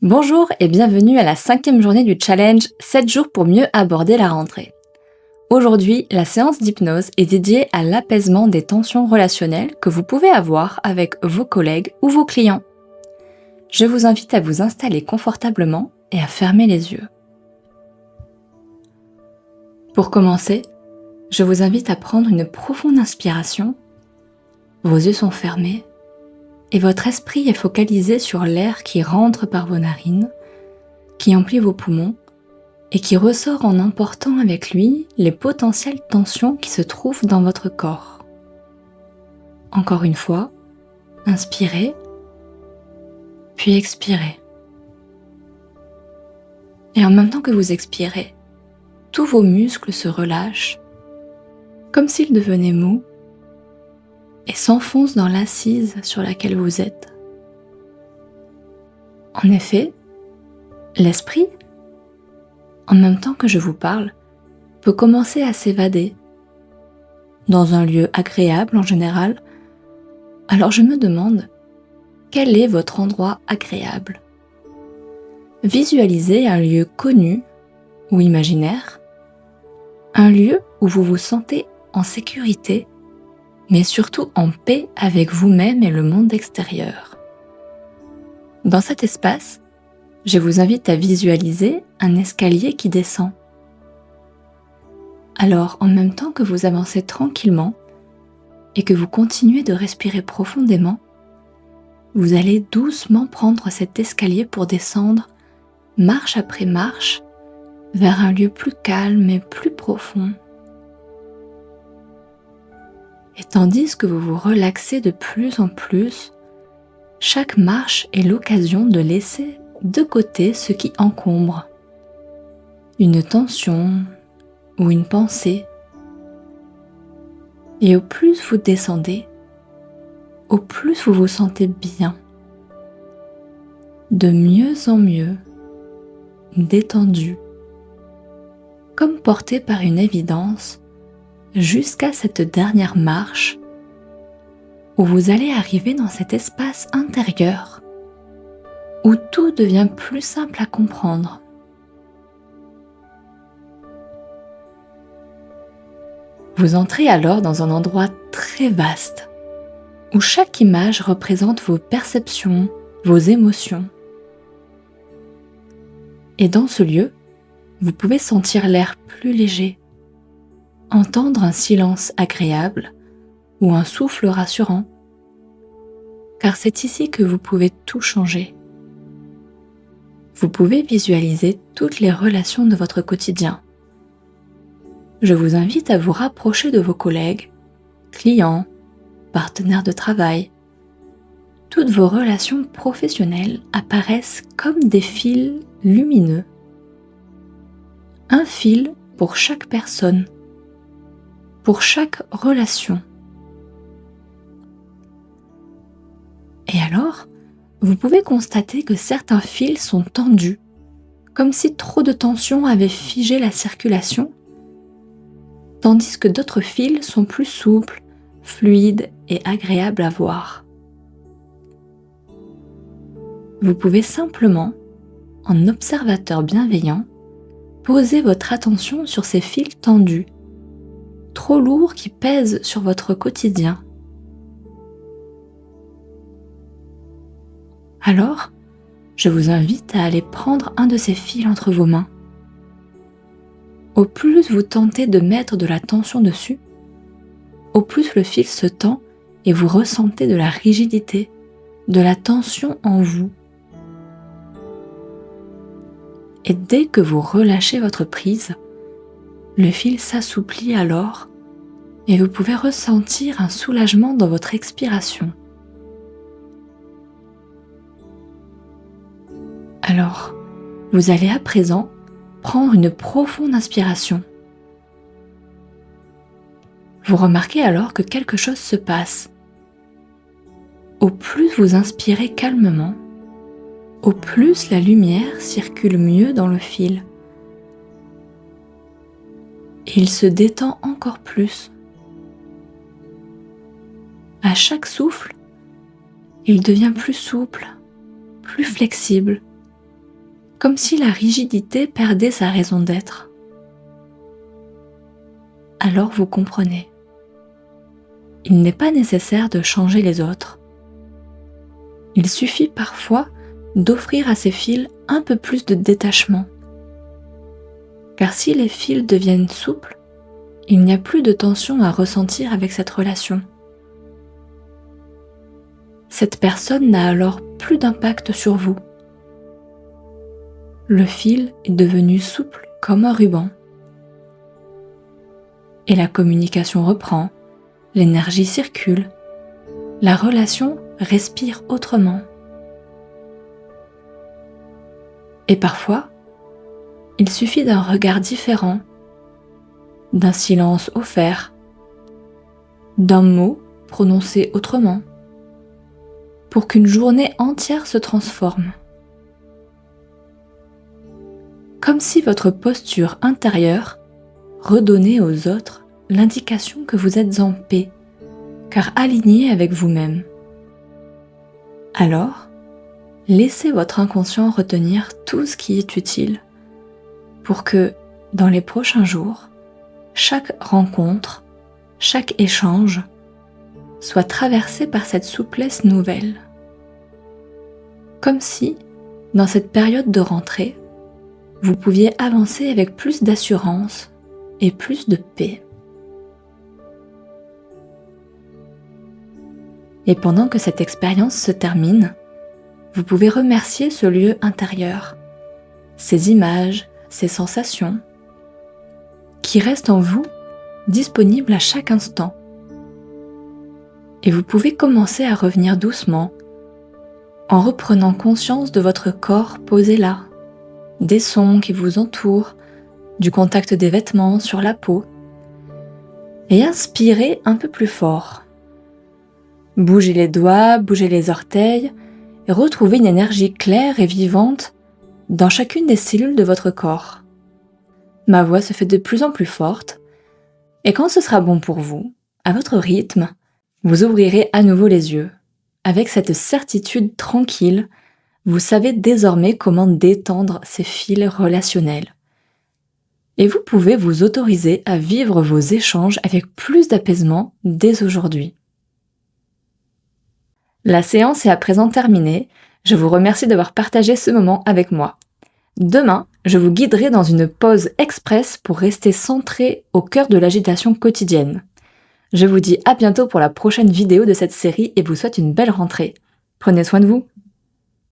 Bonjour et bienvenue à la 5e journée du challenge 7 jours pour mieux aborder la rentrée. Aujourd'hui, la séance d'hypnose est dédiée à l'apaisement des tensions relationnelles que vous pouvez avoir avec vos collègues ou vos clients. Je vous invite à vous installer confortablement et à fermer les yeux. Pour commencer, je vous invite à prendre une profonde inspiration. Vos yeux sont fermés et votre esprit est focalisé sur l'air qui rentre par vos narines, qui emplit vos poumons et qui ressort en emportant avec lui les potentielles tensions qui se trouvent dans votre corps. Encore une fois, inspirez, puis expirez. Et en même temps que vous expirez, tous vos muscles se relâchent, comme s'ils devenaient mous, et s'enfoncent dans l'assise sur laquelle vous êtes. En effet, l'esprit, en même temps que je vous parle, peut commencer à s'évader dans un lieu agréable en général. Alors je me demande, quel est votre endroit agréable? Visualisez un lieu connu ou imaginaire, un lieu où vous vous sentez en sécurité, mais surtout en paix avec vous-même et le monde extérieur. Dans cet espace, je vous invite à visualiser un escalier qui descend. Alors, en même temps que vous avancez tranquillement et que vous continuez de respirer profondément, vous allez doucement prendre cet escalier pour descendre, marche après marche, vers un lieu plus calme et plus profond. Et tandis que vous vous relaxez de plus en plus, chaque marche est l'occasion de laisser de côté ce qui encombre, une tension ou une pensée. Et au plus vous descendez, au plus vous vous sentez bien, de mieux en mieux, détendu, comme porté par une évidence, jusqu'à cette dernière marche où vous allez arriver dans cet espace intérieur où tout devient plus simple à comprendre. Vous entrez alors dans un endroit très vaste où chaque image représente vos perceptions, vos émotions. Et dans ce lieu, vous pouvez sentir l'air plus léger, entendre un silence agréable ou un souffle rassurant, car c'est ici que vous pouvez tout changer. Vous pouvez visualiser toutes les relations de votre quotidien. Je vous invite à vous rapprocher de vos collègues, clients, partenaires de travail. Toutes vos relations professionnelles apparaissent comme des fils lumineux. Un fil pour chaque personne, pour chaque relation. Et alors, vous pouvez constater que certains fils sont tendus, comme si trop de tension avait figé la circulation, tandis que d'autres fils sont plus souples, fluides et agréables à voir. Vous pouvez simplement, en observateur bienveillant, poser votre attention sur ces fils tendus, trop lourds qui pèsent sur votre quotidien. Alors, je vous invite à aller prendre un de ces fils entre vos mains. Au plus vous tentez de mettre de la tension dessus, au plus le fil se tend et vous ressentez de la rigidité, de la tension en vous. Et dès que vous relâchez votre prise, le fil s'assouplit alors et vous pouvez ressentir un soulagement dans votre expiration. Alors, vous allez à présent prendre une profonde inspiration. Vous remarquez alors que quelque chose se passe. Au plus vous inspirez calmement, au plus la lumière circule mieux dans le fil. Et il se détend encore plus. À chaque souffle, il devient plus souple, plus flexible, comme si la rigidité perdait sa raison d'être. Alors vous comprenez. Il n'est pas nécessaire de changer les autres. Il suffit parfois d'offrir à ces fils un peu plus de détachement. Car si les fils deviennent souples, il n'y a plus de tension à ressentir avec cette relation. Cette personne n'a alors plus d'impact sur vous. Le fil est devenu souple comme un ruban. Et la communication reprend, l'énergie circule, la relation respire autrement. Et parfois, il suffit d'un regard différent, d'un silence offert, d'un mot prononcé autrement, pour qu'une journée entière se transforme. Comme si votre posture intérieure redonnait aux autres l'indication que vous êtes en paix, car aligné avec vous-même. Alors, laissez votre inconscient retenir tout ce qui est utile pour que, dans les prochains jours, chaque rencontre, chaque échange soit traversé par cette souplesse nouvelle. Comme si, dans cette période de rentrée, vous pouviez avancer avec plus d'assurance et plus de paix. Et pendant que cette expérience se termine, vous pouvez remercier ce lieu intérieur, ces images, ces sensations, qui restent en vous, disponibles à chaque instant. Et vous pouvez commencer à revenir doucement, en reprenant conscience de votre corps posé là, des sons qui vous entourent, du contact des vêtements sur la peau, et inspirez un peu plus fort. Bougez les doigts, bougez les orteils, et retrouvez une énergie claire et vivante dans chacune des cellules de votre corps. Ma voix se fait de plus en plus forte, et quand ce sera bon pour vous, à votre rythme, vous ouvrirez à nouveau les yeux. Avec cette certitude tranquille, vous savez désormais comment détendre ces fils relationnels. Et vous pouvez vous autoriser à vivre vos échanges avec plus d'apaisement dès aujourd'hui. La séance est à présent terminée. Je vous remercie d'avoir partagé ce moment avec moi. Demain, je vous guiderai dans une pause express pour rester centré au cœur de l'agitation quotidienne. Je vous dis à bientôt pour la prochaine vidéo de cette série et vous souhaite une belle rentrée. Prenez soin de vous.